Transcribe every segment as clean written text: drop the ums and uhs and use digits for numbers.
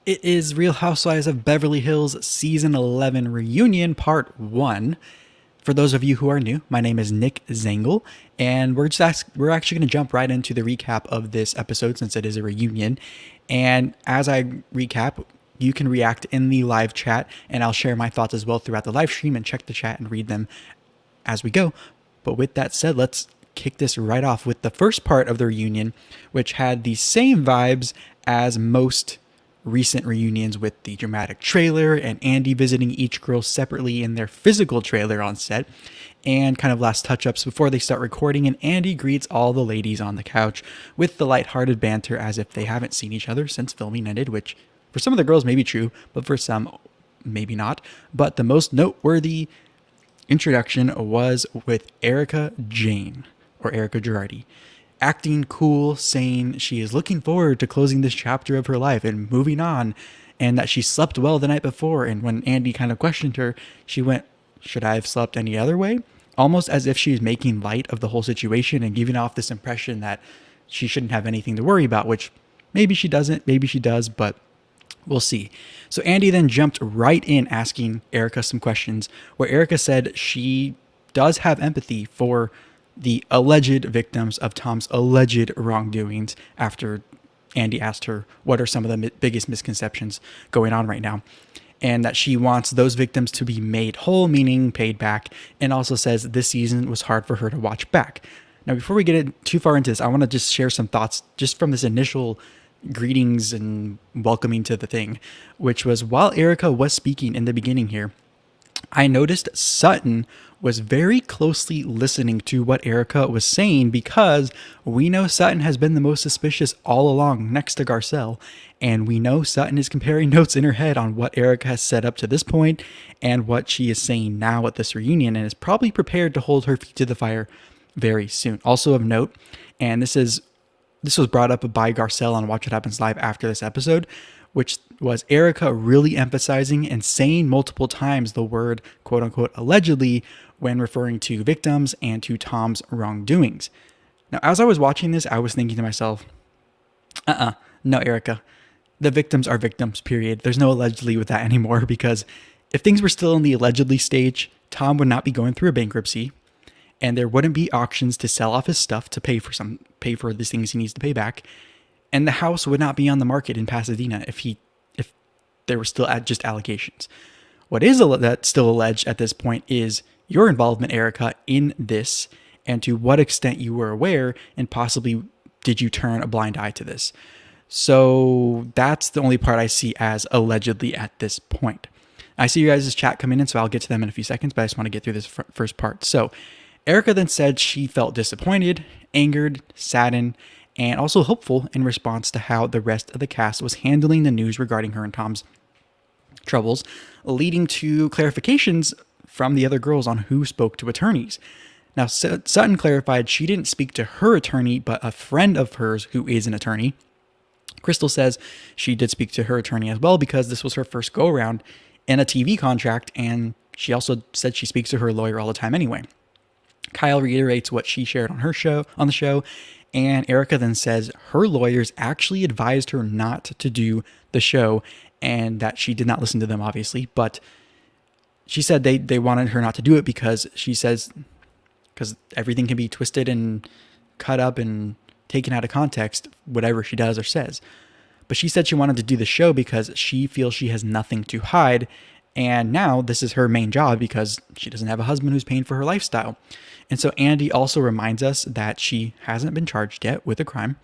It is Real Housewives of Beverly Hills Season 11 Reunion Part 1. For those of you who are new, my name is Nick Zangl, and we're actually going to jump right into the recap of this episode since it is a reunion. And as I recap, you can react in the live chat, and I'll share my thoughts as well throughout the live stream and check the chat and read them as we go. But with that said, let's kick this right off with the first part of the reunion, which had the same vibes as most recent reunions, with the dramatic trailer and Andy visiting each girl separately in their physical trailer on set, and kind of last touch-ups before they start recording, and Andy greets all the ladies on the couch with the lighthearted banter as if they haven't seen each other since filming ended, which for some of the girls may be true, but for some maybe not. But the most noteworthy introduction was with Erika Jayne, or Erika Girardi, acting cool, saying she is looking forward to closing this chapter of her life and moving on, and that she slept well the night before. And when Andy kind of questioned her, she went, "Should I have slept any other way?" Almost as if she's making light of the whole situation and giving off this impression that she shouldn't have anything to worry about, which maybe she doesn't, maybe she does, but we'll see. So Andy then jumped right in asking Erika some questions, where Erika said she does have empathy for the alleged victims of Tom's alleged wrongdoings, after Andy asked her what are some of the biggest misconceptions going on right now, and that she wants those victims to be made whole, meaning paid back, and also says this season was hard for her to watch back. Now, before we get too far into this, I want to just share some thoughts just from this initial greetings and welcoming to the thing, which was while Erika was speaking in the beginning here, I noticed Sutton was very closely listening to what Erika was saying, because we know Sutton has been the most suspicious all along next to Garcelle, and we know Sutton is comparing notes in her head on what Erika has said up to this point and what she is saying now at this reunion, and is probably prepared to hold her feet to the fire very soon. Also of note, and this was brought up by Garcelle on Watch What Happens Live after this episode, which was Erika really emphasizing and saying multiple times the word quote unquote allegedly when referring to victims and to Tom's wrongdoings. Now, as I was watching this, I was thinking to myself, no, Erika, the victims are victims, period. There's no allegedly with that anymore, because if things were still in the allegedly stage, Tom would not be going through a bankruptcy, and there wouldn't be auctions to sell off his stuff to pay for these things he needs to pay back. And the house would not be on the market in Pasadena if there were still just allegations. What is that's still alleged at this point is your involvement, Erika, in this, and to what extent you were aware, and possibly did you turn a blind eye to this. So that's the only part I see as allegedly at this point. I see you guys' chat coming in, so I'll get to them in a few seconds, but I just want to get through this first part. So Erika then said she felt disappointed, angered, saddened, and also hopeful in response to how the rest of the cast was handling the news regarding her and Tom's troubles, leading to clarifications from the other girls on who spoke to attorneys. Now, Sutton clarified she didn't speak to her attorney, but a friend of hers who is an attorney. Crystal says she did speak to her attorney as well, because this was her first go-around in a TV contract, and she also said she speaks to her lawyer all the time anyway. Kyle reiterates what she shared on the show, and Erika then says her lawyers actually advised her not to do the show, and that she did not listen to them, obviously, but she said they wanted her not to do it because she says, because everything can be twisted and cut up and taken out of context, whatever she does or says. But she said she wanted to do the show because she feels she has nothing to hide, and now this is her main job because she doesn't have a husband who's paying for her lifestyle. And so Andy also reminds us that she hasn't been charged yet with a crime,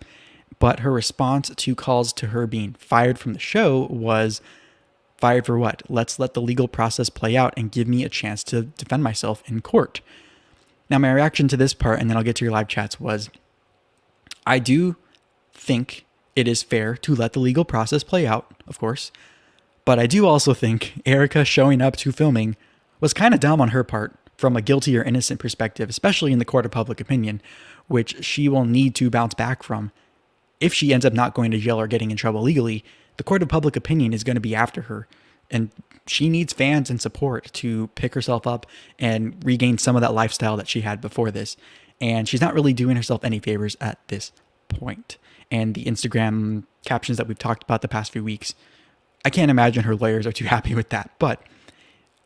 but her response to calls to her being fired from the show was, fired for what? Let's let the legal process play out and give me a chance to defend myself in court. Now, my reaction to this part, and then I'll get to your live chats, was I do think it is fair to let the legal process play out, of course, but I do also think Erika showing up to filming was kind of dumb on her part from a guilty or innocent perspective, especially in the court of public opinion, which she will need to bounce back from. If she ends up not going to jail or getting in trouble legally, the court of public opinion is going to be after her, and she needs fans and support to pick herself up and regain some of that lifestyle that she had before this. And she's not really doing herself any favors at this point. And the Instagram captions that we've talked about the past few weeks I can't imagine her lawyers are too happy with that. But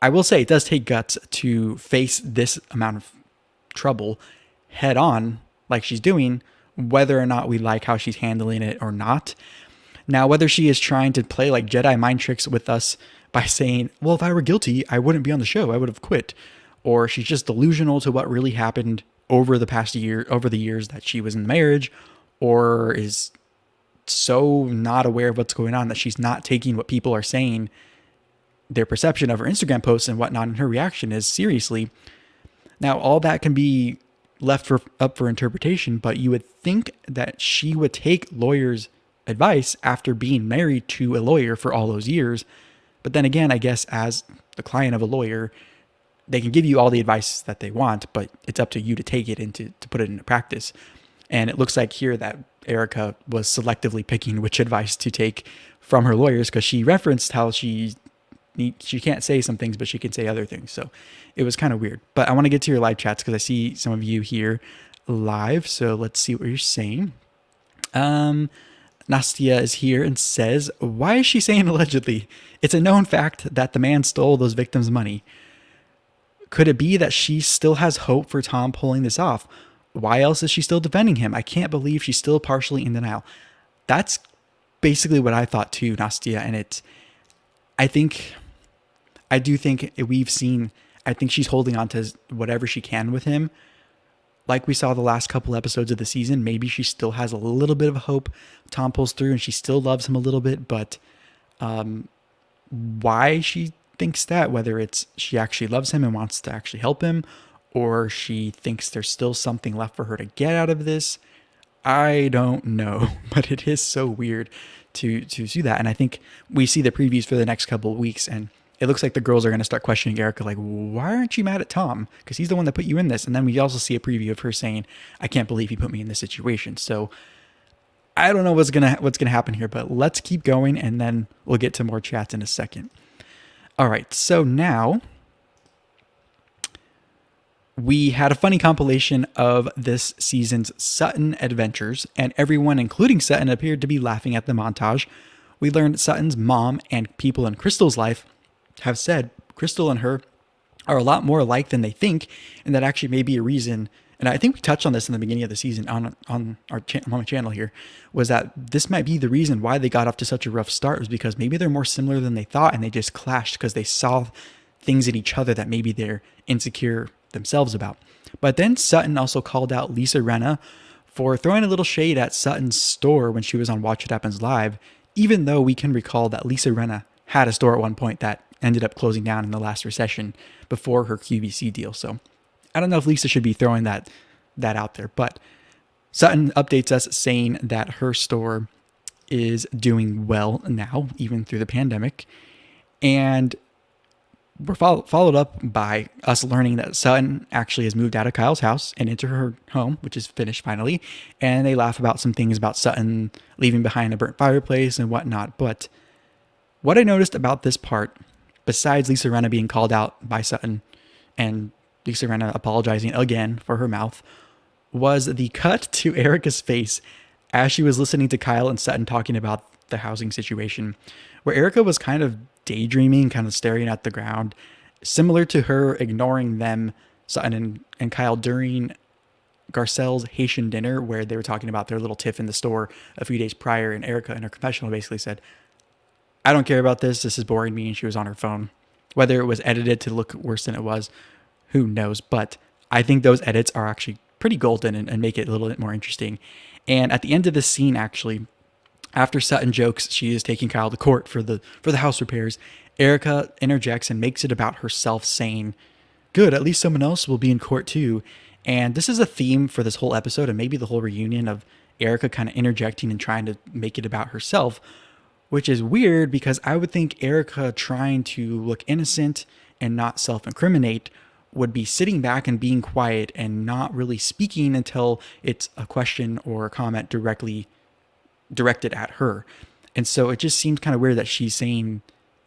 I will say it does take guts to face this amount of trouble head on, like she's doing, whether or not we like how she's handling it or not. Now, whether she is trying to play like Jedi mind tricks with us by saying, well, if I were guilty, I wouldn't be on the show, I would have quit. Or she's just delusional to what really happened over the past year, over the years that she was in the marriage, or is so not aware of what's going on that she's not taking what people are saying, their perception of her Instagram posts and whatnot, and her reaction is seriously. Now, all that can be left up for interpretation, but you would think that she would take lawyers' advice after being married to a lawyer for all those years. But then again, I guess as the client of a lawyer, they can give you all the advice that they want, but it's up to you to take it and to put it into practice. And it looks like here that Erika was selectively picking which advice to take from her lawyers, because she referenced how she can't say some things, but she can say other things. So it was kind of weird. But I want to get to your live chats because I see some of you here live. So let's see what you're saying. Nastia is here and says, why is she saying allegedly? It's a known fact that the man stole those victims' money. Could it be that she still has hope for Tom pulling this off? Why else is she still defending him? I can't believe she's still partially in denial. That's basically what I thought too, Nastia. And I do think we've seen, I think she's holding on to whatever she can with him. Like we saw the last couple episodes of the season, maybe she still has a little bit of hope Tom pulls through and she still loves him a little bit, but why she thinks that, whether it's she actually loves him and wants to actually help him, or she thinks there's still something left for her to get out of this, I don't know. But it is so weird to see that. And I think we see the previews for the next couple of weeks, and it looks like the girls are going to start questioning Erika, like, why aren't you mad at Tom? Because he's the one that put you in this. And then we also see a preview of her saying, I can't believe he put me in this situation. So I don't know what's gonna happen here, but let's keep going, and then we'll get to more chats in a second. All right, so now we had a funny compilation of this season's Sutton adventures, and everyone, including Sutton, appeared to be laughing at the montage. We learned Sutton's mom and people in Crystal's life have said Crystal and her are a lot more alike than they think, and that actually may be a reason. And I think we touched on this in the beginning of the season on my channel here, was that this might be the reason why they got off to such a rough start, was because maybe they're more similar than they thought, and they just clashed because they saw things in each other that maybe they're insecure themselves about. But then Sutton also called out Lisa Rinna for throwing a little shade at Sutton's store when she was on Watch What Happens Live, even though we can recall that Lisa Rinna had a store at one point that ended up closing down in the last recession before her QVC deal. So I don't know if Lisa should be throwing that out there, but Sutton updates us saying that her store is doing well now, even through the pandemic. And we're followed up by us learning that Sutton actually has moved out of Kyle's house and into her home, which is finished finally. And they laugh about some things about Sutton leaving behind a burnt fireplace and whatnot. But what I noticed about this part, besides Lisa Rinna being called out by Sutton and Lisa Rinna apologizing again for her mouth, was the cut to Erika's face as she was listening to Kyle and Sutton talking about the housing situation, where Erika was kind of daydreaming, kind of staring at the ground, similar to her ignoring them, Sutton and Kyle, during Garcelle's Haitian dinner, where they were talking about their little tiff in the store a few days prior, and Erika in her confessional basically said, I don't care about this is boring me, and she was on her phone. Whether it was edited to look worse than it was, who knows, but I think those edits are actually pretty golden and make it a little bit more interesting. And at the end of this scene, actually, after Sutton jokes she is taking Kyle to court for the house repairs, Erika interjects and makes it about herself, saying, good, at least someone else will be in court too. And this is a theme for this whole episode, and maybe the whole reunion, of Erika kind of interjecting and trying to make it about herself, which is weird because I would think Erika, trying to look innocent and not self-incriminate, would be sitting back and being quiet and not really speaking until it's a question or a comment directly directed at her. And so it just seems kind of weird that she's saying,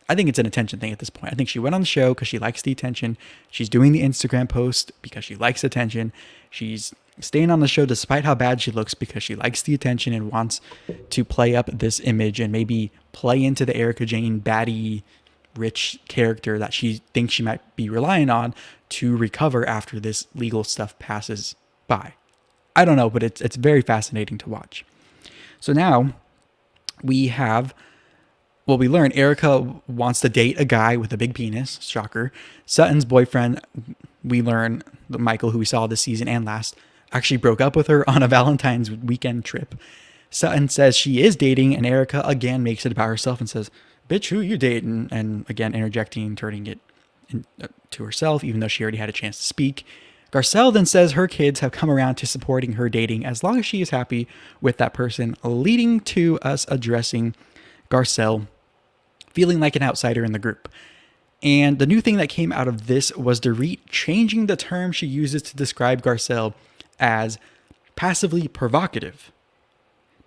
I think it's an attention thing at this point. I think she went on the show because she likes the attention. She's doing the Instagram post because she likes attention. She's staying on the show despite how bad she looks because she likes the attention and wants to play up this image and maybe play into the Erika Jayne baddie rich character that she thinks she might be relying on to recover after this legal stuff passes by. I don't know, but it's very fascinating to watch. So now we have, well, we learn Erika wants to date a guy with a big penis. Shocker. Sutton's boyfriend, we learn, Michael, who we saw this season and last, actually broke up with her on a Valentine's weekend trip. Sutton says she is dating, and Erika again makes it about herself and says, bitch, who you dating? And again, interjecting, turning it to herself, even though she already had a chance to speak. Garcelle then says her kids have come around to supporting her dating as long as she is happy with that person, leading to us addressing Garcelle feeling like an outsider in the group. And the new thing that came out of this was Dorit changing the term she uses to describe Garcelle as passively provocative.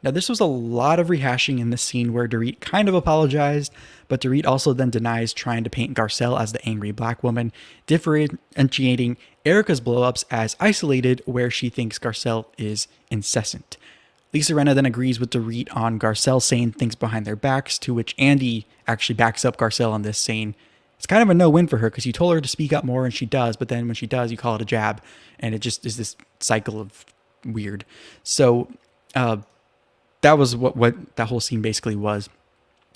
Now, this was a lot of rehashing in the scene where Dorit kind of apologized, but Dorit also then denies trying to paint Garcelle as the angry black woman, differentiating Erika's blowups as isolated, where she thinks Garcelle is incessant. Lisa Rinna then agrees with Dorit on Garcelle saying things behind their backs, to which Andy actually backs up Garcelle on this, saying it's kind of a no-win for her because you told her to speak up more and she does, but then when she does, you call it a jab, and it just is this cycle of weird. So, that was what that whole scene basically was.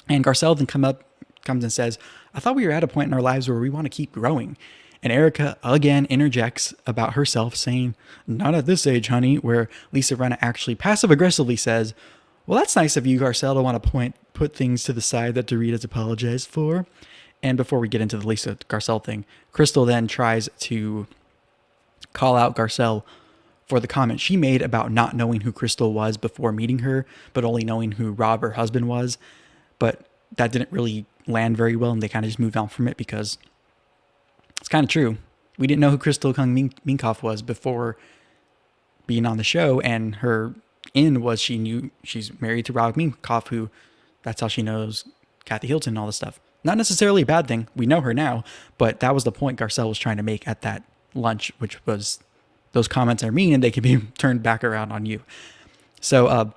And Garcelle then comes and says, I thought we were at a point in our lives where we want to keep growing. And Erika again interjects about herself, saying, not at this age, honey, where Lisa Rinna actually passive-aggressively says, well, that's nice of you, Garcelle, to want to put things to the side that Dorit has apologized for. And before we get into the Lisa Garcelle thing, Crystal then tries to call out Garcelle for the comment she made about not knowing who Crystal was before meeting her, but only knowing who Rob, her husband, was. But that didn't really land very well, and they kind of just moved on from it because it's kind of true. We didn't know who Crystal Minkoff was before being on the show, and her in was she knew she's married to Rob Minkoff, who that's how she knows Kathy Hilton and all this stuff. Not necessarily a bad thing. We know her now, but that was the point Garcelle was trying to make at that lunch, which was those comments are mean and they can be turned back around on you. So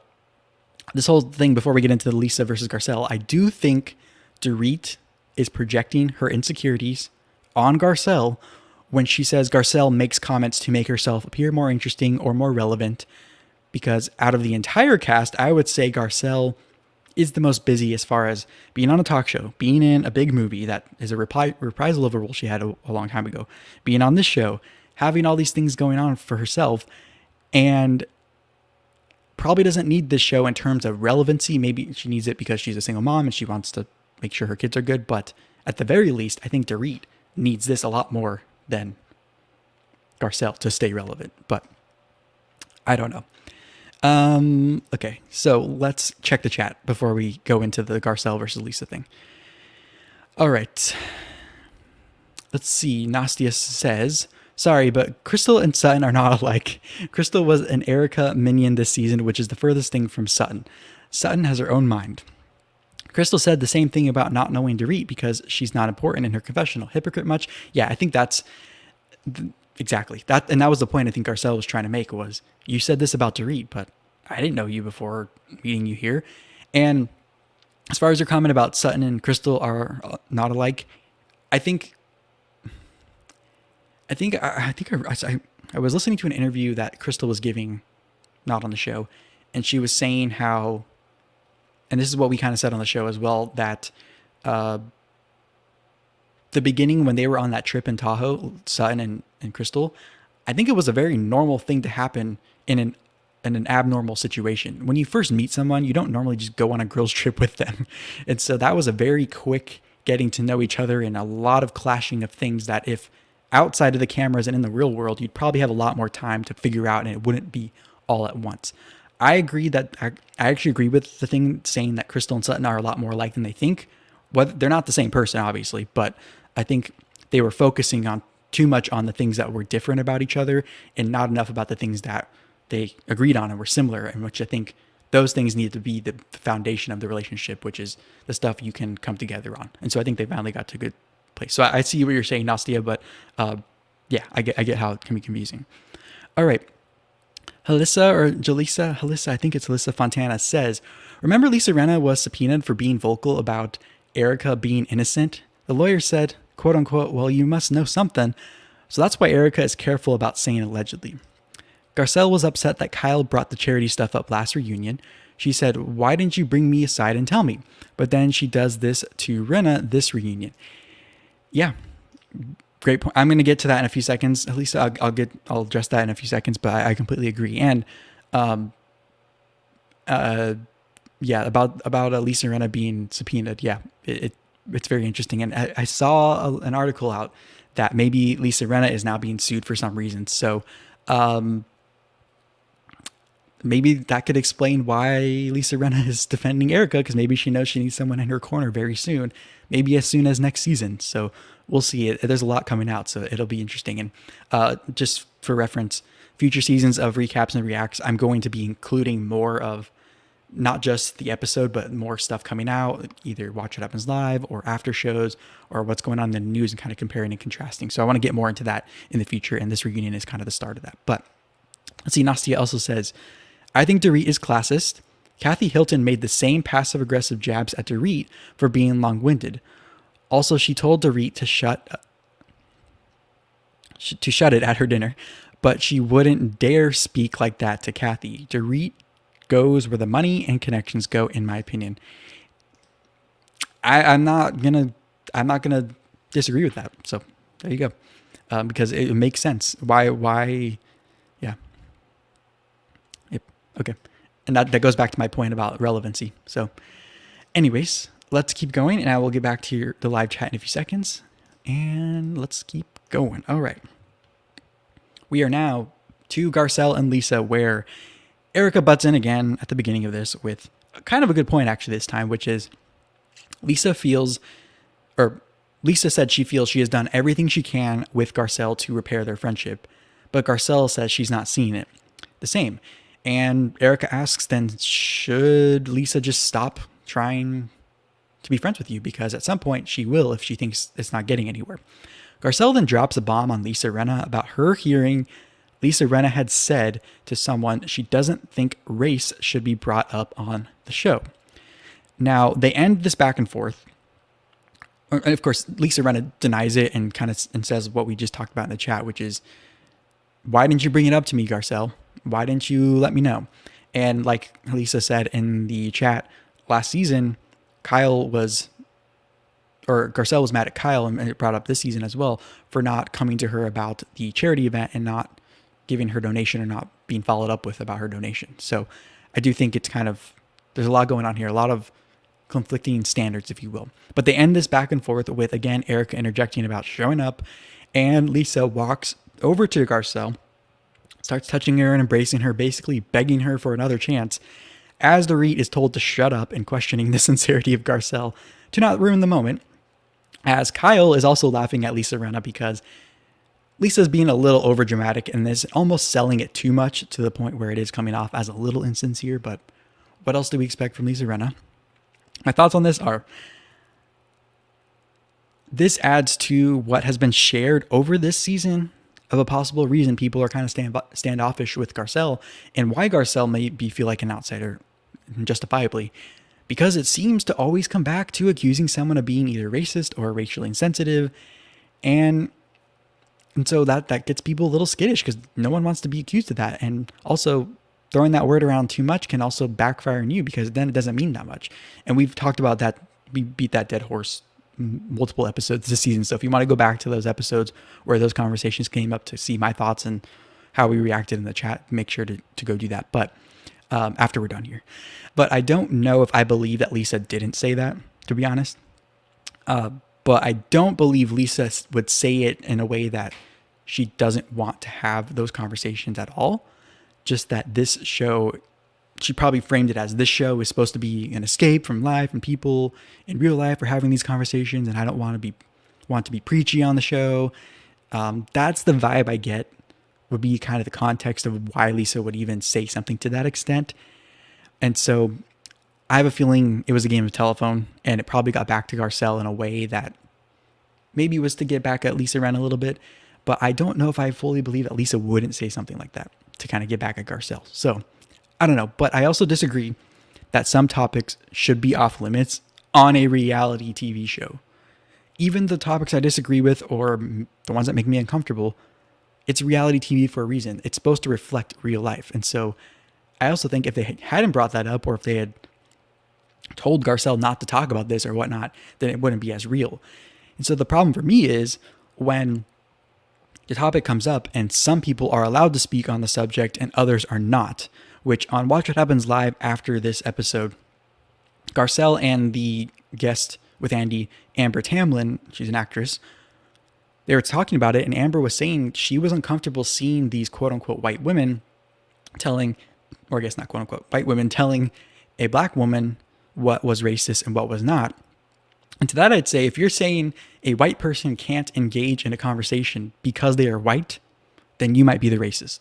this whole thing, before we get into the Lisa versus Garcelle, I do think Dorit is projecting her insecurities on Garcelle when she says Garcelle makes comments to make herself appear more interesting or more relevant, because out of the entire cast, I would say Garcelle is the most busy as far as being on a talk show, being in a big movie that is a reprisal of a role she had a long time ago, being on this show, having all these things going on for herself, and probably doesn't need this show in terms of relevancy. Maybe she needs it because she's a single mom and she wants to make sure her kids are good. But at the very least, I think Dorit needs this a lot more than Garcelle to stay relevant. But I don't know. Okay, so let's check the chat before we go into the Garcelle versus Lisa thing. All right. Let's see. Nastia says, sorry, but Crystal and Sutton are not alike. Crystal was an Erika minion this season, which is the furthest thing from Sutton. Sutton has her own mind. Crystal said the same thing about not knowing Dorit because she's not important in her confessional. Hypocrite much? Yeah, I think that's exactly that. And that was the point I think Garcelle was trying to make was, you said this about Dorit, but I didn't know you before meeting you here. And as far as your comment about Sutton and Crystal are not alike, I was listening to an interview that Crystal was giving, not on the show, and she was saying how, and this is what we kind of said on the show as well, that the beginning when they were on that trip in Tahoe, Sutton and Crystal, I think it was a very normal thing to happen in an abnormal situation. When you first meet someone, you don't normally just go on a girls trip with them. And so that was a very quick getting to know each other and a lot of clashing of things that if outside of the cameras and in the real world, you'd probably have a lot more time to figure out and it wouldn't be all at once. I agree that I actually agree with the thing saying that Crystal and Sutton are a lot more alike than they think. Well, they're not the same person, obviously, but I think they were focusing on too much on the things that were different about each other and not enough about the things that they agreed on and were similar, and which I think those things need to be the foundation of the relationship, which is the stuff you can come together on. And so I think they finally got to a good place. So I see what you're saying, Nastia, but yeah, I get how it can be confusing. All right. Halissa, I think it's Halissa Fontana says, remember Lisa Rinna was subpoenaed for being vocal about Erika being innocent? The lawyer said, quote unquote, well, you must know something. So that's why Erika is careful about saying allegedly. Garcelle was upset that Kyle brought the charity stuff up last reunion. She said, why didn't you bring me aside and tell me? But then she does this to Rinna this reunion. Yeah, great point. I'm going to get to that in a few seconds. At least I'll address that in a few seconds, but I completely agree. And, yeah, about Lisa Rinna being subpoenaed. Yeah, it's very interesting. And I saw an article out that maybe Lisa Rinna is now being sued for some reason. So, maybe that could explain why Lisa Rinna is defending Erika, because maybe she knows she needs someone in her corner very soon, maybe as soon as next season. So we'll see. There's a lot coming out, so it'll be interesting. And just for reference, future seasons of recaps and reacts, I'm going to be including more of not just the episode, but more stuff coming out, either Watch What Happens Live or after shows or what's going on in the news, and kind of comparing and contrasting. So I want to get more into that in the future, and this reunion is kind of the start of that. But let's see, Nastia also says, I think Dorit is classist. Kathy Hilton made the same passive-aggressive jabs at Dorit for being long-winded. Also, she told Dorit to shut it at her dinner, but she wouldn't dare speak like that to Kathy. Dorit goes where the money and connections go, in my opinion. I'm not gonna disagree with that. So there you go, because it makes sense. Why? Yeah. Okay. And that goes back to my point about relevancy. So anyways, let's keep going, and I will get back to the live chat in a few seconds. And let's keep going. All right. We are now to Garcelle and Lisa, where Erika butts in again at the beginning of this with kind of a good point, actually, this time, which is Lisa said she feels she has done everything she can with Garcelle to repair their friendship, but Garcelle says she's not seeing it the same. And Erika asks, then should Lisa just stop trying to be friends with you? Because at some point she will if she thinks it's not getting anywhere. Garcelle then drops a bomb on Lisa Rinna about her hearing Lisa Rinna had said to someone she doesn't think race should be brought up on the show. Now, they end this back and forth. And of course, Lisa Rinna denies it and says what we just talked about in the chat, which is, why didn't you bring it up to me, Garcelle? Why didn't you let me know? And like Lisa said in the chat last season, Garcelle was mad at Kyle, and it brought up this season as well, for not coming to her about the charity event and not giving her donation or not being followed up with about her donation. So I do think it's there's a lot going on here, a lot of conflicting standards, if you will. But they end this back and forth with, again, Erika interjecting about showing up, and Lisa walks over to Garcelle, starts touching her and embracing her, basically begging her for another chance, as Dorit is told to shut up and questioning the sincerity of Garcelle to not ruin the moment, as Kyle is also laughing at Lisa Rinna because Lisa's being a little overdramatic in this, almost selling it too much to the point where it is coming off as a little insincere. But what else do we expect from Lisa Rinna? My thoughts on this are, this adds to what has been shared over this season of a possible reason people are kind of standoffish with Garcelle, and why Garcelle may feel like an outsider, justifiably, because it seems to always come back to accusing someone of being either racist or racially insensitive, and so that gets people a little skittish because no one wants to be accused of that. And also, throwing that word around too much can also backfire on you, because then it doesn't mean that much. And we've talked about that. We beat that dead horse multiple episodes this season. So if you want to go back to those episodes where those conversations came up to see my thoughts and how we reacted in the chat, make sure to go do that. But after we're done here. But I don't know if I believe that Lisa didn't say that, to be honest. But I don't believe Lisa would say it in a way that she doesn't want to have those conversations at all. Just that this show, she probably framed it as, this show is supposed to be an escape from life and people in real life are having these conversations, and I don't want to be preachy on the show. That's the vibe I get, would be kind of the context of why Lisa would even say something to that extent. And so I have a feeling it was a game of telephone, and it probably got back to Garcelle in a way that maybe was to get back at Lisa Rinna a little bit, but I don't know if I fully believe that Lisa wouldn't say something like that, to kind of get back at Garcelle. So I don't know, but I also disagree that some topics should be off limits on a reality TV show. Even the topics I disagree with or the ones that make me uncomfortable, it's reality TV for a reason. It's supposed to reflect real life. And so I also think if they hadn't brought that up, or if they had told Garcelle not to talk about this or whatnot, then it wouldn't be as real. And so the problem for me is when the topic comes up and some people are allowed to speak on the subject and others are not, which on Watch What Happens Live after this episode, Garcelle and the guest with Andy, Amber Tamlin, she's an actress, they were talking about it, and Amber was saying she was uncomfortable seeing these quote-unquote white women telling, or I guess not quote-unquote, white women telling a black woman what was racist and what was not. And to that I'd say, if you're saying a white person can't engage in a conversation because they are white, then you might be the racist.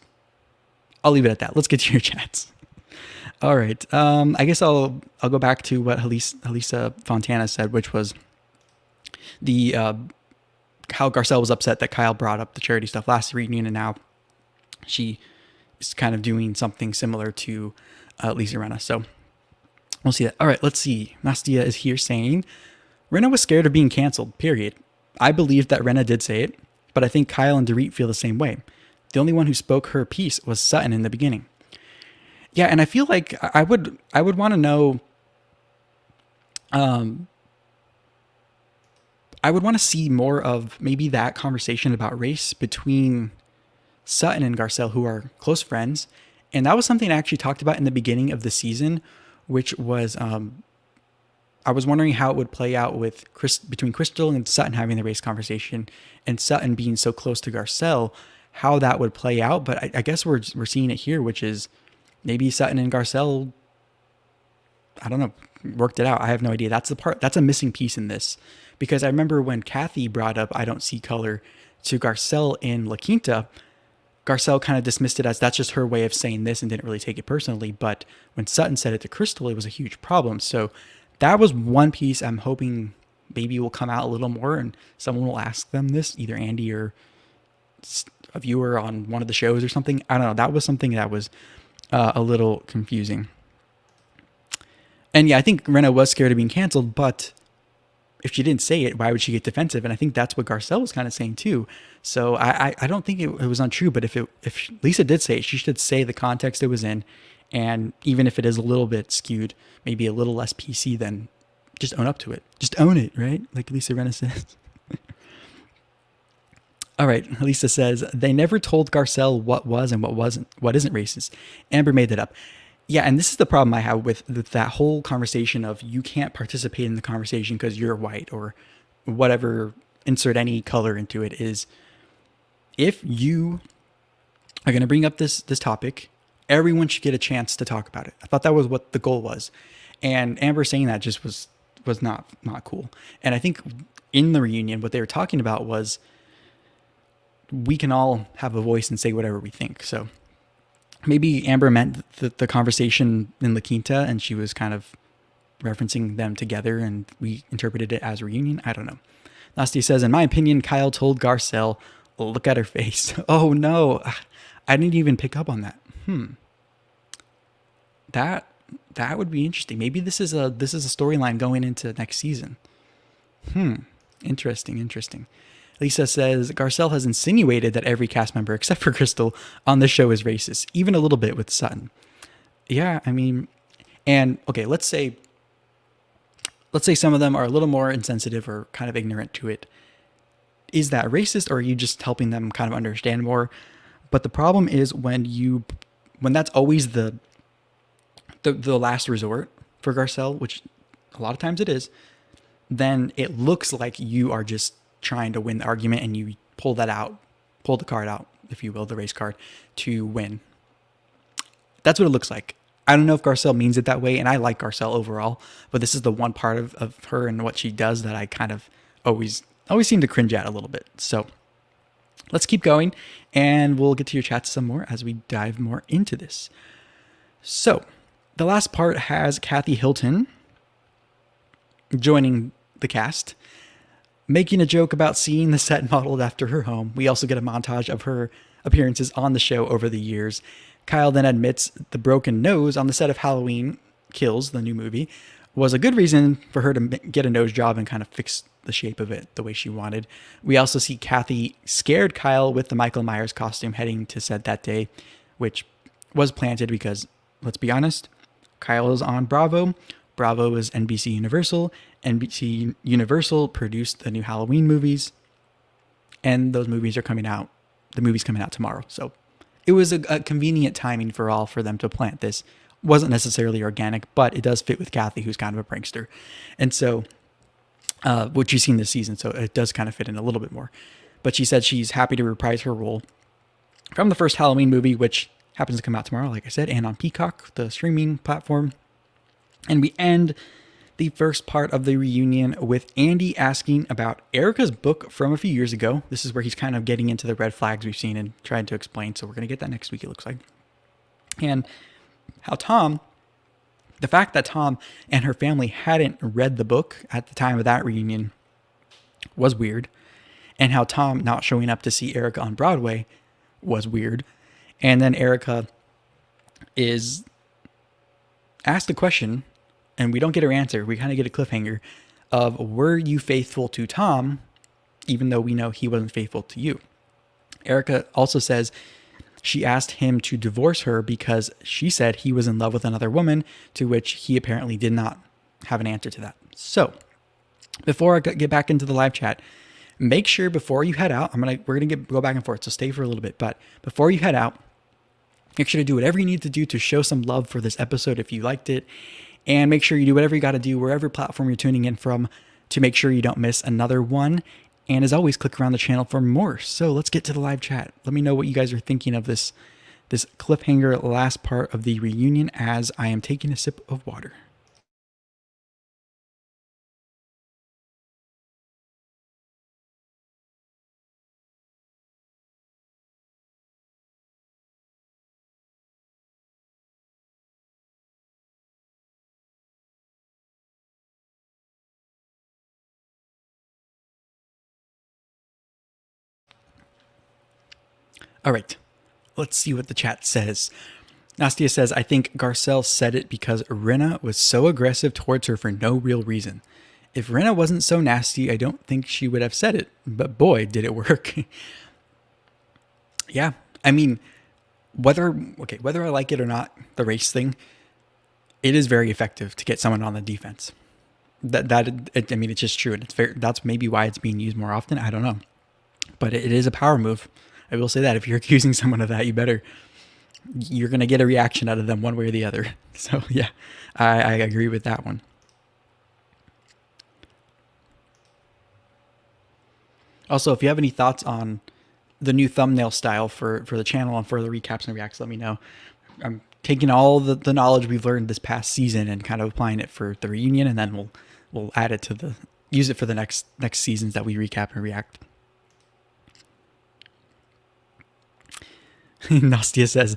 I'll leave it at that. Let's get to your chats. All right. I guess I'll go back to what Halisa Fontana said, which was the how Garcelle was upset that Kyle brought up the charity stuff last reunion, and now she is kind of doing something similar to Lisa Rinna. So we'll see that. All right, let's see. Nastia is here saying, Rinna was scared of being canceled, period. I believe that Rinna did say it, but I think Kyle and Dorit feel the same way. The only one who spoke her piece was Sutton in the beginning. Yeah, and I feel like I would want to know, I would want to see more of maybe that conversation about race between Sutton and Garcelle, who are close friends. And that was something I actually talked about in the beginning of the season, which was, I was wondering how it would play out with between Crystal and Sutton having the race conversation and Sutton being so close to Garcelle, how that would play out. But I guess we're seeing it here, which is maybe Sutton and Garcelle, I don't know, worked it out. I have no idea. That's a missing piece in this, because I remember when Kathy brought up I don't see color to Garcelle in La Quinta, Garcelle kind of dismissed it as that's just her way of saying this and didn't really take it personally. But when Sutton said it to Crystal, it was a huge problem. So that was one piece I'm hoping maybe will come out a little more and someone will ask them this, either Andy or a viewer on one of the shows or something. I don't know. That was something that was a little confusing. And yeah, I think Rinna was scared of being canceled, but if she didn't say it, why would she get defensive? And I think that's what Garcelle was kind of saying too. So I don't think it was untrue, but if Lisa did say it, she should say the context it was in. And even if it is a little bit skewed, maybe a little less PC, then just own up to it. Just own it, right? Like Lisa Rinna says. All right, Lisa says, they never told Garcelle what was and what isn't racist. Amber made that up. Yeah, and this is the problem I have with that whole conversation of you can't participate in the conversation because you're white or whatever, insert any color into it, is if you are going to bring up this topic, everyone should get a chance to talk about it. I thought that was what the goal was. And Amber saying that just was not cool. And I think in the reunion, what they were talking about was we can all have a voice and say whatever we think. So maybe Amber meant the conversation in La Quinta and she was kind of referencing them together and we interpreted it as a reunion. I don't know. Nasty says, in my opinion, Kyle told Garcelle, look at her face. Oh no, I didn't even pick up on that. That would be interesting. Maybe this is a storyline going into next season. Interesting. Lisa says, Garcelle has insinuated that every cast member except for Crystal on the show is racist, even a little bit with Sutton. Yeah, I mean, and okay, let's say some of them are a little more insensitive or kind of ignorant to it. Is that racist, or are you just helping them kind of understand more? But the problem is when that's always the last resort for Garcelle, which a lot of times it is, then it looks like you are just trying to win the argument and you pull the card out, if you will, the race card, to win. That's what it looks like. I don't know if Garcelle means it that way, and I like Garcelle overall, but this is the one part of her and what she does that I kind of always seem to cringe at a little bit. So let's keep going, and we'll get to your chats some more as we dive more into this. So the last part has Kathy Hilton joining the cast, making a joke about seeing the set modeled after her home. We also get a montage of her appearances on the show over the years. Kyle then admits the broken nose on the set of Halloween Kills, the new movie, was a good reason for her to get a nose job and kind of fix the shape of it the way she wanted. We also see Kathy scared Kyle with the Michael Myers costume heading to set that day, which was planted because, let's be honest, Kyle is on Bravo. Bravo is NBC Universal. NBC Universal produced the new Halloween movies, and those movies are coming out. The movie's coming out tomorrow. So it was a convenient timing for them to plant this. Wasn't necessarily organic, but it does fit with Kathy, who's kind of a prankster. And so, which you've seen this season, so it does kind of fit in a little bit more. But she said she's happy to reprise her role from the first Halloween movie, which happens to come out tomorrow, like I said, and on Peacock, the streaming platform. And we end the first part of the reunion with Andy asking about Erika's book from a few years ago. This is where he's kind of getting into the red flags we've seen and trying to explain. So we're going to get that next week, it looks like. And how the fact that Tom and her family hadn't read the book at the time of that reunion was weird. And how Tom not showing up to see Erika on Broadway was weird. And then Erika is asked a question, and we don't get her answer. We kind of get a cliffhanger of, were you faithful to Tom, even though we know he wasn't faithful to you? Erika also says she asked him to divorce her because she said he was in love with another woman, to which he apparently did not have an answer to that. So before I get back into the live chat, make sure before you head out, we're gonna go back and forth, so stay for a little bit. But before you head out, make sure to do whatever you need to do to show some love for this episode if you liked it. And make sure you do whatever you got to do, wherever platform you're tuning in from, to make sure you don't miss another one. And as always, click around the channel for more. So let's get to the live chat. Let me know what you guys are thinking of this cliffhanger last part of the reunion as I am taking a sip of water. All right, let's see what the chat says. Nastia says, I think Garcelle said it because Rinna was so aggressive towards her for no real reason. If Rinna wasn't so nasty, I don't think she would have said it. But boy, did it work. Yeah, I mean, whether I like it or not, the race thing, it is very effective to get someone on the defense. It's just true, and it's fair. That's maybe why it's being used more often. I don't know, but it is a power move. I will say that if you're accusing someone of that, you're going to get a reaction out of them one way or the other. So yeah, I agree with that one. Also, if you have any thoughts on the new thumbnail style for the channel and for the recaps and reacts, let me know. I'm taking all the knowledge we've learned this past season and kind of applying it for the reunion, and then we'll add it to use it for the next seasons that we recap and react. Nastia says,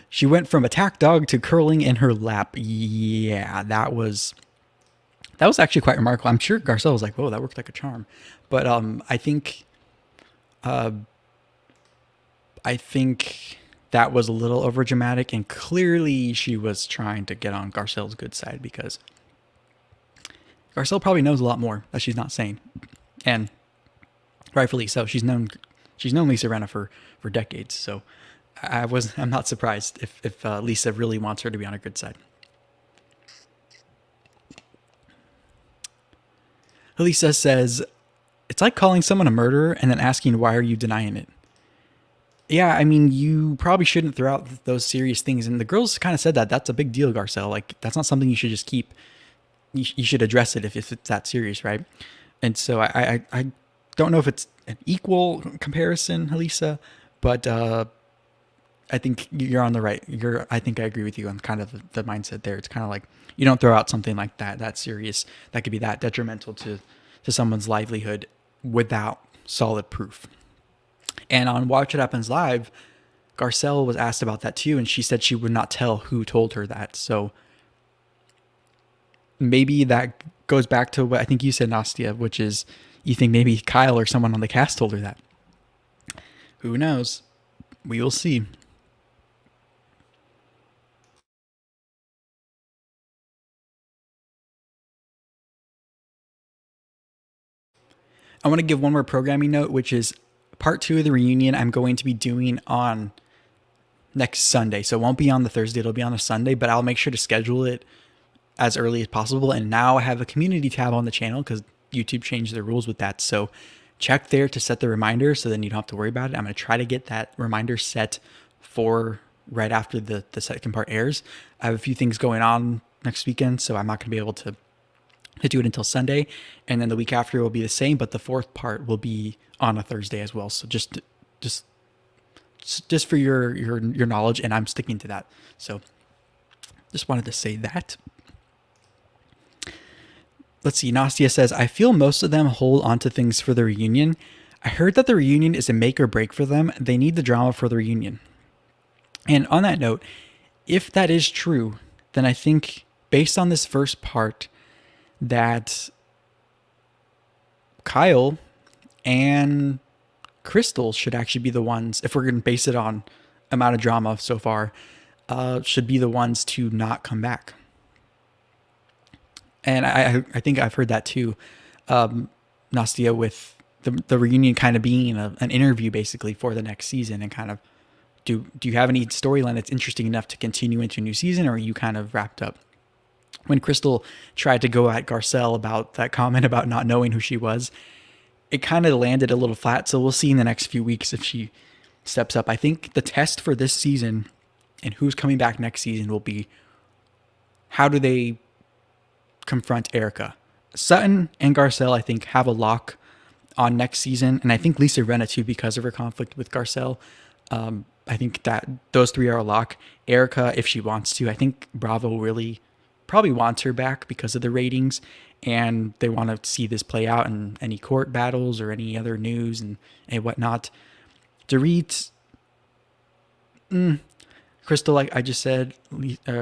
she went from attack dog to curling in her lap. Yeah, that was actually quite remarkable. I'm sure Garcelle was like, whoa, that worked like a charm. But I think that was a little over dramatic, and clearly she was trying to get on Garcelle's good side, because Garcelle probably knows a lot more that she's not saying. And rightfully so. She's known Lisa Rinna for decades, so I'm not surprised if Lisa really wants her to be on her good side. Lisa says, it's like calling someone a murderer and then asking, why are you denying it? Yeah, I mean, you probably shouldn't throw out those serious things. And the girls kind of said that. That's a big deal, Garcelle. Like, that's not something you should just keep. You should address it if it's that serious, right? And so I don't know if it's an equal comparison, Lisa, but I think you're on the right. I think I agree with you on kind of the mindset there. It's kind of like, you don't throw out something like that serious, that could be that detrimental to someone's livelihood without solid proof. And on Watch It Happens Live, Garcelle was asked about that too, and she said she would not tell who told her that. So maybe that goes back to what I think you said, Nastia, which is you think maybe Kyle or someone on the cast told her that. Who knows? We will see. I want to give one more programming note, which is part 2 of the reunion I'm going to be doing on next Sunday. So it won't be on the Thursday, it'll be on a Sunday, but I'll make sure to schedule it as early as possible. And now I have a community tab on the channel because YouTube changed their rules with that. So check there to set the reminder so then you don't have to worry about it. I'm going to try to get that reminder set for right after the second part airs. I have a few things going on next weekend, so I'm not going to be able to do it until Sunday. And then the week after will be the same, but the fourth part will be on a Thursday as well. So just for your knowledge, and I'm sticking to that. So just wanted to say that. Let's see. Nastia says, I feel most of them hold on to things for the reunion. I heard that the reunion is a make or break for them. They need the drama for the reunion. And on that note, if that is true, then I think based on this first part that Kyle and Crystal should actually be the ones, if we're going to base it on amount of drama so far, should be the ones to not come back. And I think I've heard that too, Nastia, with the reunion kind of being an interview basically for the next season, and kind of do you have any storyline that's interesting enough to continue into a new season, or are you kind of wrapped up? When Crystal tried to go at Garcelle about that comment about not knowing who she was, it kind of landed a little flat. So we'll see in the next few weeks if she steps up. I think the test for this season and who's coming back next season will be how do they confront Erika. Sutton and Garcelle, I think, have a lock on next season. And I think Lisa Rinna too, because of her conflict with Garcelle. I think that those three are a lock. Erika, if she wants to, I think Bravo really probably wants her back because of the ratings, and they want to see this play out in any court battles or any other news and whatnot. Dorit, Crystal, like I just said,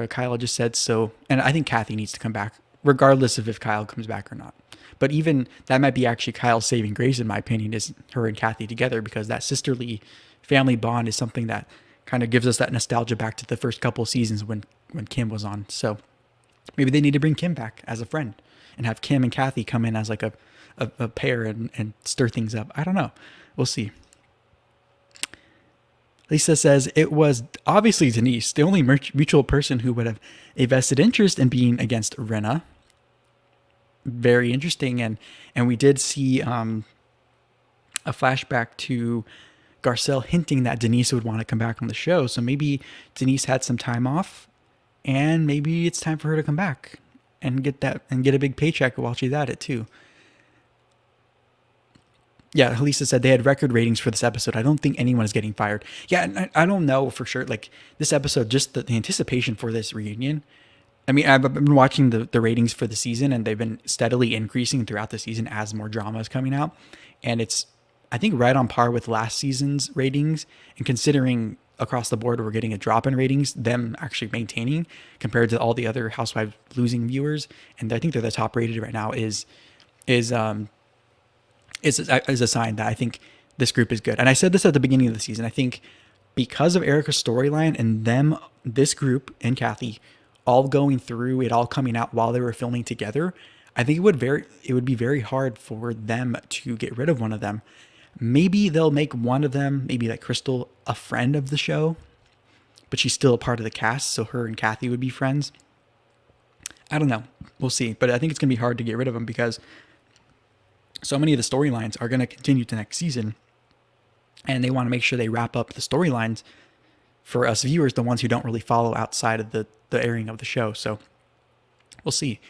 Kyle just said so, and I think Kathy needs to come back, regardless of if Kyle comes back or not. But even that might be actually Kyle's saving grace, in my opinion, is her and Kathy together, because that sisterly family bond is something that kind of gives us that nostalgia back to the first couple of seasons when Kim was on. So maybe they need to bring Kim back as a friend and have Kim and Kathy come in as like a pair and stir things up. I don't know. We'll see. Lisa says, it was obviously Denise, the only mutual person who would have a vested interest in being against Rinna. Very interesting. And we did see a flashback to Garcelle hinting that Denise would want to come back on the show. So maybe Denise had some time off, and maybe it's time for her to come back and get a big paycheck while she's at it too. Yeah, Lisa said they had record ratings for this episode. I don't think anyone is getting fired. Yeah, and I don't know for sure. Like this episode, just the anticipation for this reunion. I mean, I've been watching the ratings for the season, and they've been steadily increasing throughout the season as more drama is coming out. And it's, I think, right on par with last season's ratings. And considering across the board we're getting a drop in ratings, them actually maintaining compared to all the other Housewives losing viewers, and I think they're the top rated right now, is a sign that I think this group is good. And I said this at the beginning of the season. I think because of Erika's storyline and this group and Kathy all going through it, all coming out while they were filming together, I think it would be very hard for them to get rid of one of them. Maybe they'll make one of them, maybe like Crystal, a friend of the show, but she's still a part of the cast, so her and Kathy would be friends. I don't know. We'll see. But I think it's going to be hard to get rid of them because so many of the storylines are going to continue to next season, and they want to make sure they wrap up the storylines for us viewers, the ones who don't really follow outside of the airing of the show. So we'll see.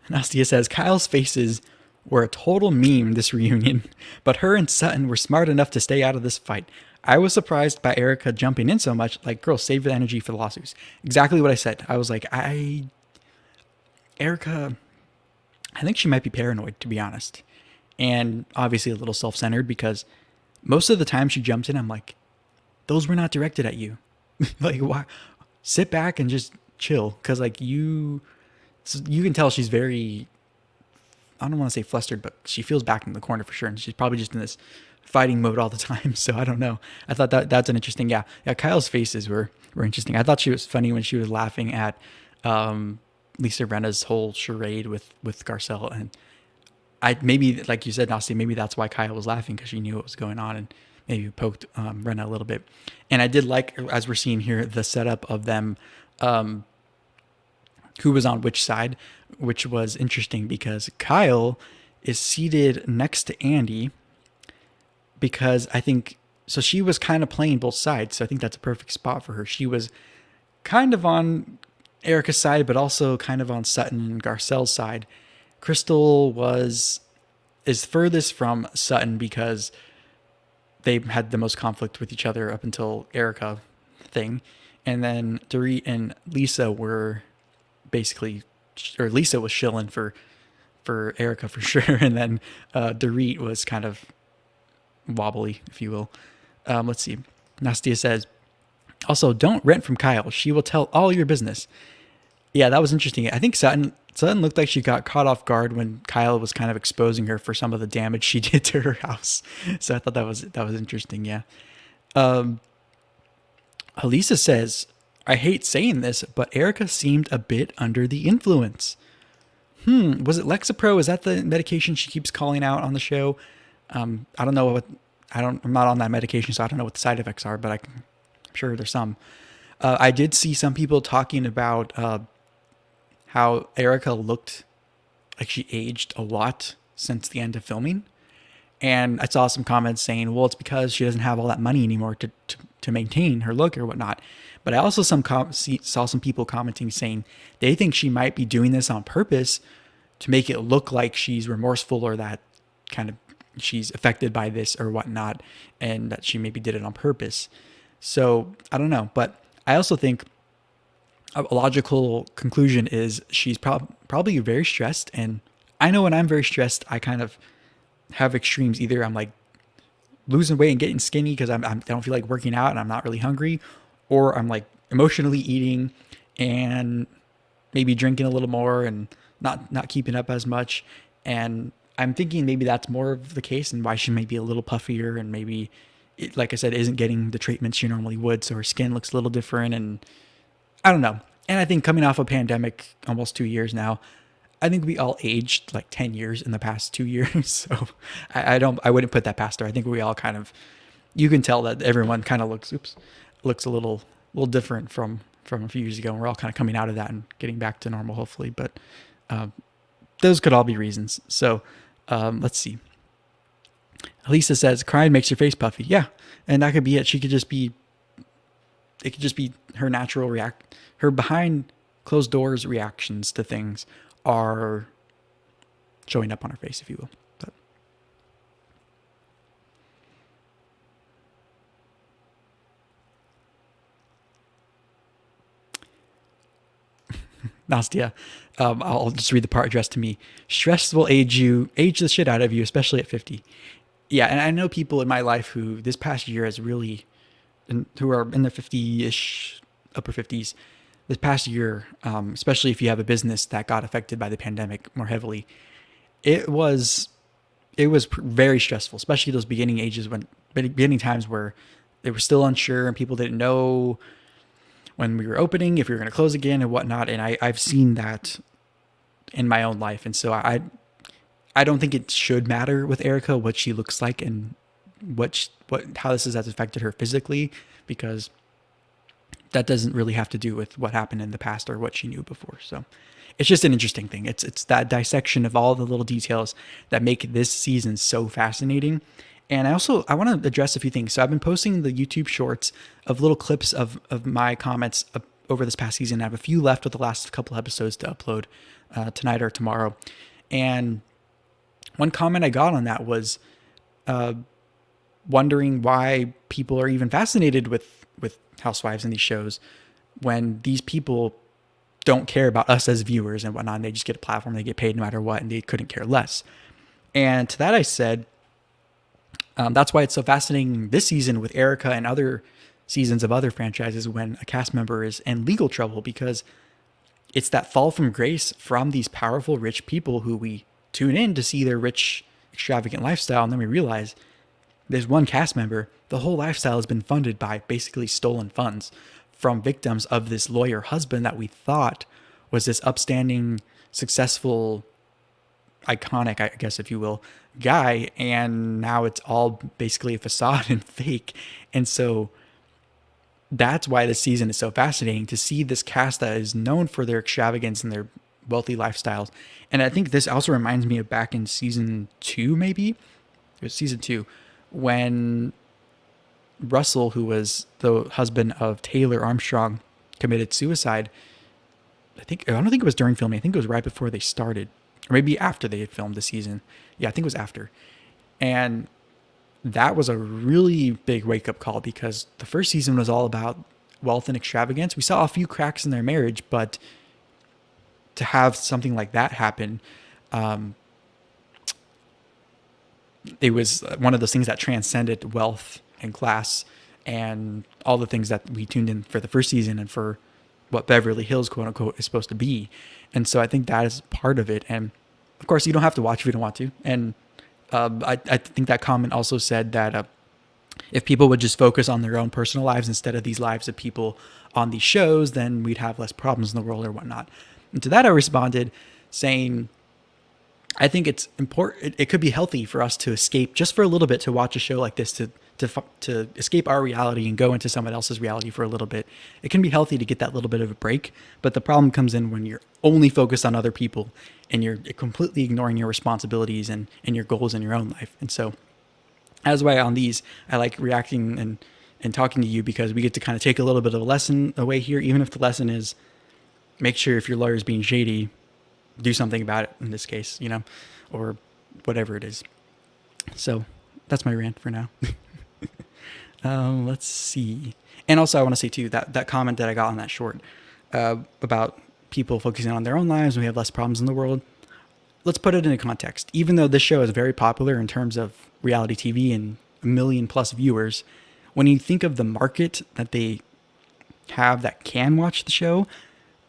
Nastia says, Kyle's faces were a total meme this reunion, but her and Sutton were smart enough to stay out of this fight. I was surprised by Erika jumping in so much. Like, girl, save the energy for the lawsuits. Exactly what I said. I was like, Erika, I think she might be paranoid, to be honest. And obviously a little self-centered, because most of the time she jumps in, I'm like, those were not directed at you. Like, why? Sit back and just chill. Because, like, you can tell she's very, I don't want to say flustered, but she feels back in the corner for sure. And she's probably just in this fighting mode all the time. So I don't know. I thought that's an interesting, yeah. Kyle's faces were interesting. I thought she was funny when she was laughing at Lisa Rinna's whole charade with Garcelle, and I maybe like you said, Nasty, maybe that's why Kyle was laughing because she knew what was going on and maybe poked Rinna a little bit. And I did like, as we're seeing here, the setup of them, who was on which side, which was interesting because Kyle is seated next to Andy because I think so. She was kind of playing both sides, so I think that's a perfect spot for her. She was kind of on Erika's side, but also kind of on Sutton and Garcelle's side. Crystal is furthest from Sutton because they had the most conflict with each other up until Erika thing. And then Dorit and Lisa were basically, or Lisa was shilling for Erika for sure. And then Dorit was kind of wobbly, if you will. Let's see. Nastia says, also, don't rent from Kyle. She will tell all your business. Yeah, that was interesting. I think Sutton looked like she got caught off guard when Kyle was kind of exposing her for some of the damage she did to her house. So I thought that was interesting. Yeah. Elisa says, I hate saying this, but Erika seemed a bit under the influence. Was it Lexapro? Is that the medication she keeps calling out on the show? I don't know I'm not on that medication, so I don't know what the side effects are, but I'm sure there's some. I did see some people talking about how Erika looked like she aged a lot since the end of filming. And I saw some comments saying, well, it's because she doesn't have all that money anymore to maintain her look or whatnot. But I also saw some people commenting saying they think she might be doing this on purpose to make it look like she's remorseful or that kind of she's affected by this or whatnot, and that she maybe did it on purpose. So I don't know. But I also think a logical conclusion is she's probably very stressed. And I know when I'm very stressed, I kind of have extremes. Either I'm like losing weight and getting skinny because I don't feel like working out and I'm not really hungry, or I'm like emotionally eating and maybe drinking a little more and not keeping up as much. And I'm thinking maybe that's more of the case and why she may be a little puffier and maybe, like I said, isn't getting the treatment she normally would. So her skin looks a little different, and I don't know. And I think coming off a pandemic, almost 2 years now, I think we all aged like 10 years in the past 2 years. So I wouldn't put that past her. I think we all kind of, you can tell that everyone kind of looks a little different from a few years ago. And we're all kind of coming out of that and getting back to normal, hopefully. But those could all be reasons. So let's see. Lisa says, crying makes your face puffy. Yeah. And that could be it. It could just be her natural her behind closed doors reactions to things are showing up on her face, if you will. But Nastia, I'll just read the part addressed to me. Stress will age the shit out of you, especially at 50. Yeah, and I know people in my life who this past year has really, who are in their 50-ish, upper 50s, this past year, especially if you have a business that got affected by the pandemic more heavily, it was very stressful, especially those beginning times where they were still unsure and people didn't know when we were opening, if we were going to close again and whatnot. And I've seen that in my own life. And so I don't think it should matter with Erika what she looks like and how this has affected her physically, because that doesn't really have to do with what happened in the past or what she knew before. So it's just an interesting thing. It's that dissection of all the little details that make this season so fascinating. And I want to address a few things. So I've been posting the YouTube shorts of little clips of my comments over this past season. I have a few left with the last couple episodes to upload tonight or tomorrow. And one comment I got on that was wondering why people are even fascinated with Housewives and these shows when these people don't care about us as viewers and whatnot. And they just get a platform, they get paid no matter what, and they couldn't care less. And to that I said, that's why it's so fascinating this season with Erika and other seasons of other franchises when a cast member is in legal trouble, because it's that fall from grace from these powerful, rich people who we tune in to see their rich, extravagant lifestyle. And then we realize there's one cast member, the whole lifestyle has been funded by basically stolen funds from victims of this lawyer husband that we thought was this upstanding, successful, iconic, I guess, if you will, guy, and now it's all basically a facade and fake. And so that's why this season is so fascinating, to see this cast that is known for their extravagance and their wealthy lifestyles. And I think this also reminds me of back in season 2, maybe it was season 2, when Russell, who was the husband of Taylor Armstrong, committed suicide. I don't think it was during filming. I think it was right before they started, or maybe after they had filmed the season. Yeah, I think it was after. And that was a really big wake-up call, because the first season was all about wealth and extravagance. We saw a few cracks in their marriage, but to have something like that happen, it was one of those things that transcended wealth and class and all the things that we tuned in for the first season and for what Beverly Hills, quote unquote, is supposed to be. And so I think that is part of it. And of course, you don't have to watch if you don't want to. And I think that comment also said that if people would just focus on their own personal lives instead of these lives of people on these shows, then we'd have less problems in the world or whatnot. And to that I responded saying, I think it's important. It could be healthy for us to escape just for a little bit, to watch a show like this, to escape our reality and go into someone else's reality for a little bit. It can be healthy to get that little bit of a break, but the problem comes in when you're only focused on other people and you're completely ignoring your responsibilities and your goals in your own life. And so that's why on these, I like reacting and talking to you, because we get to kind of take a little bit of a lesson away here, even if the lesson is make sure if your lawyer is being shady, do something about it in this case, or whatever it is. So that's my rant for now. Let's see. And also I want to say too, that comment that I got on that short about people focusing on their own lives and we have less problems in the world. Let's put it into context. Even though this show is very popular in terms of reality TV and 1 million plus viewers, when you think of the market that they have that can watch the show,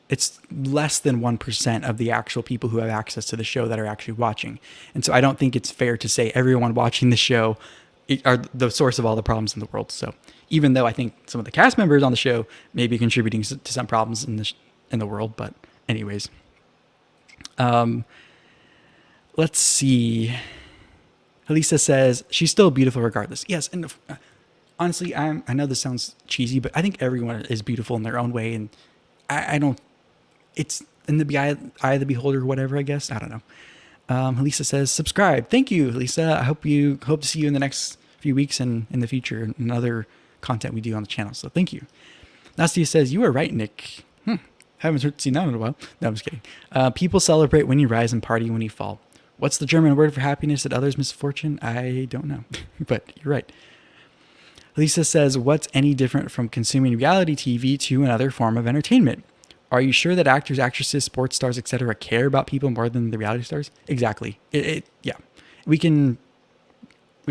it's less than 1% of the actual people who have access to the show that are actually watching. And so I don't think it's fair to say everyone watching the show are the source of all the problems in the world. So even though I think some of the cast members on the show may be contributing to some problems in the world, but anyways, let's see. Elisa says she's still beautiful regardless. Yes, and honestly, I know this sounds cheesy, but I think everyone is beautiful in their own way, and I don't. It's in the eye of the beholder, or whatever. I guess I don't know. Elisa says subscribe. Thank you, Elisa. I hope to see you in the next few weeks and in the future and other content we do on the channel. So thank you. Nastia says you are right, Nick. Haven't seen that in a while. No, I'm just kidding. People celebrate when you rise and party when you fall. What's the German word for happiness at others' misfortune? I don't know, but you're right. Lisa says, what's any different from consuming reality TV to another form of entertainment? Are you sure that actors, actresses, sports stars, etc. care about people more than the reality stars? Exactly. Yeah. We can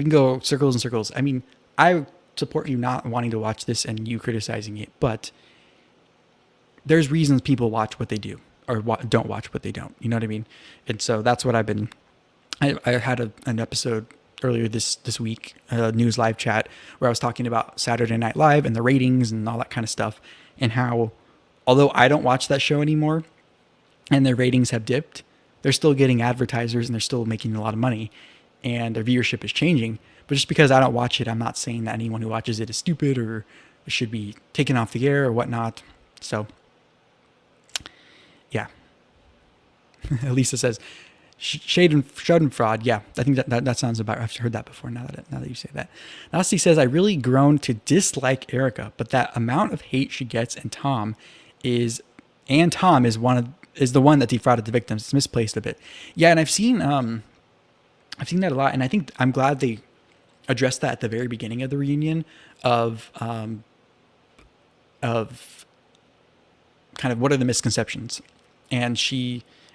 go circles and circles. I mean, I support you not wanting to watch this and you criticizing it, but there's reasons people watch what they do or don't watch what they don't. You know what I mean? And so that's what I had an episode earlier this week, a news live chat, where I was talking about Saturday Night Live and the ratings and all that kind of stuff, and how, although I don't watch that show anymore and their ratings have dipped, they're still getting advertisers and they're still making a lot of money and their viewership is changing. But just because I don't watch it, I'm not saying that anyone who watches it is stupid or should be taken off the air or whatnot. So, yeah. Lisa says, shade and fraud. Yeah, I think that sounds about right. I've heard that before now that you say that. Nasti says, I really grown to dislike Erika, but that amount of hate she gets and Tom is the one that defrauded the victims. It's misplaced a bit. Yeah, and I've seen that a lot, and I think I'm glad they addressed that at the very beginning of the reunion of kind of what are the misconceptions. And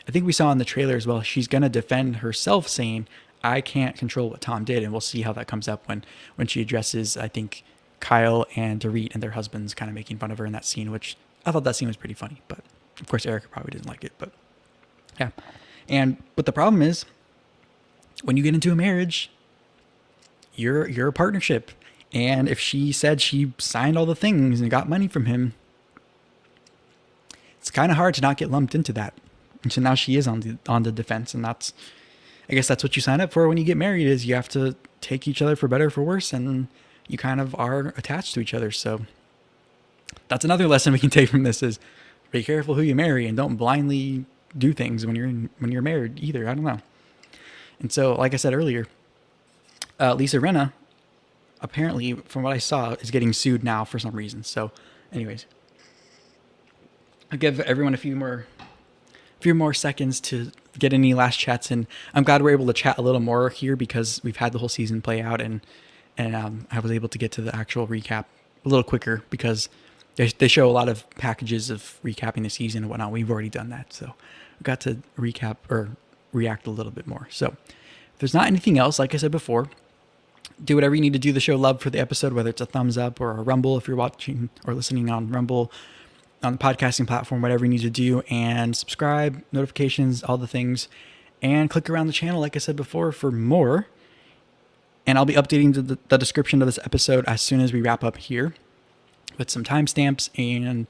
I think we saw in the trailer as well, she's going to defend herself saying, I can't control what Tom did. And we'll see how that comes up when she addresses, I think, Kyle and Dorit and their husbands kind of making fun of her in that scene, which I thought that scene was pretty funny. But of course, Erika probably didn't like it. But yeah. But the problem is, when you get into a marriage, you're a partnership. And if she said she signed all the things and got money from him, it's kind of hard to not get lumped into that. And so now she is on the defense, and I guess that's what you sign up for when you get married, is you have to take each other for better or for worse, and you kind of are attached to each other. So that's another lesson we can take from this, is be careful who you marry, and don't blindly do things when you're married either. I don't know. And so, like I said earlier, Lisa Rinna, apparently, from what I saw, is getting sued now for some reason. So anyways, I'll give everyone a few more seconds to get any last chats in. I'm glad we're able to chat a little more here, because we've had the whole season play out, and I was able to get to the actual recap a little quicker, because they show a lot of packages of recapping the season and whatnot. We've already done that, so we got to recap or react a little bit more. So if there's not anything else, like I said before, do whatever you need to do to show love for the episode, whether it's a thumbs up or a Rumble if you're watching or listening on Rumble, on the podcasting platform, whatever you need to do, and subscribe, notifications, all the things, and click around the channel, like I said before, for more. And I'll be updating the description of this episode as soon as we wrap up here, with some timestamps and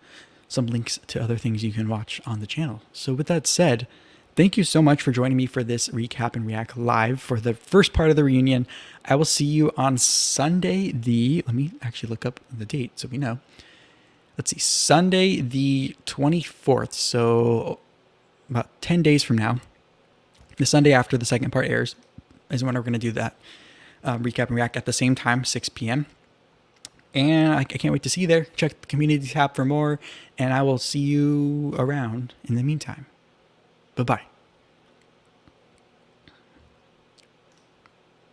some links to other things you can watch on the channel. So with that said, thank you so much for joining me for this recap and react live for the first part of the reunion. I will see you on Sunday, let me actually look up the date so we know. Let's see, Sunday the 24th, so about 10 days from now, the Sunday after the second part airs, is when we're going to do that recap and react at the same time, 6 p.m. And I can't wait to see you there. Check the community tab for more, and I will see you around in the meantime. Bye-bye.